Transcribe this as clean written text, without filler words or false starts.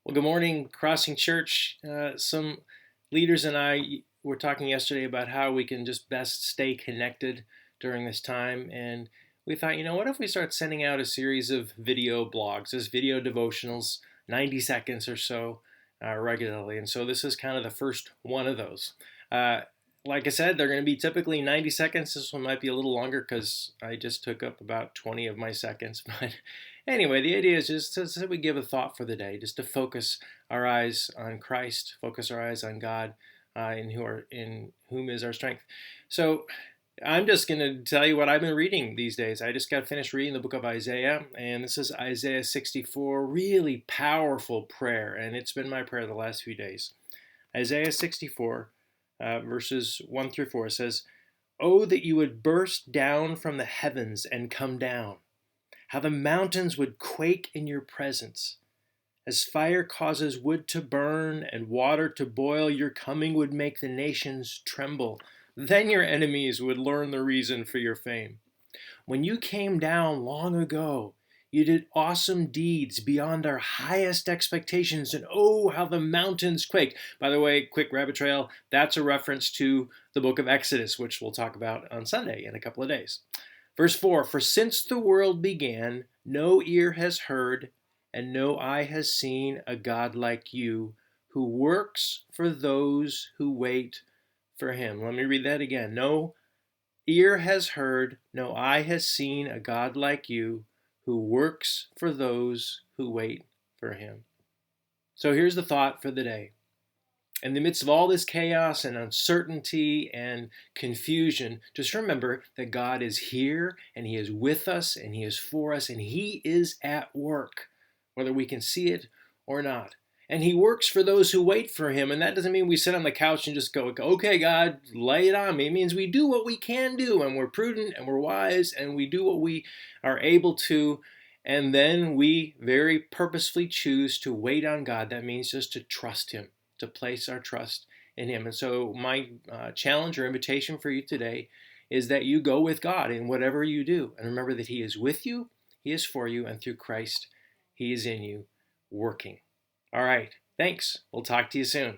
Well, good morning, Crossing Church. Some leaders and I were talking yesterday about how we can just best stay connected during this time. And we thought, what if we start sending out a series of video blogs, as video devotionals, 90 seconds or so regularly. And so this is kind of the first one of those. Uh, like I said, they're going to be typically 90 seconds. This one might be a little longer because I just took up about 20 of my seconds. But anyway, the idea is just that we give a thought for the day, just to focus our eyes on Christ, focus our eyes on God, in whom is our strength. So I'm just going to tell you what I've been reading these days. I just got finished reading the book of Isaiah, and this is Isaiah 64, really powerful prayer, and it's been my prayer the last few days. Isaiah 64, verses 1 through 4 says, "Oh, that you would burst down from the heavens and come down. How the mountains would quake in your presence. As fire causes wood to burn and water to boil, your coming would make the nations tremble. Then your enemies would learn the reason for your fame. When you came down long ago, you did awesome deeds beyond our highest expectations, and oh, how the mountains quaked." By the way, quick rabbit trail, that's a reference to the book of Exodus, which we'll talk about on Sunday in a couple of days. Verse 4, "For since the world began, no ear has heard, and no eye has seen a God like you, who works for those who wait for him." Let me read that again. "No ear has heard, no eye has seen a God like you, who works for those who wait for him." So here's the thought for the day. In the midst of all this chaos and uncertainty and confusion, just remember that God is here and he is with us and he is for us and he is at work, whether we can see it or not. And he works for those who wait for him. And that doesn't mean we sit on the couch and just go, "Okay, God, lay it on me." It means we do what we can do, and we're prudent and we're wise and we do what we are able to. And then we very purposefully choose to wait on God. That means just to trust him, to place our trust in him. And so my challenge or invitation for you today is that you go with God in whatever you do. And remember that he is with you, he is for you, and through Christ, he is in you working. All right. Thanks. We'll talk to you soon.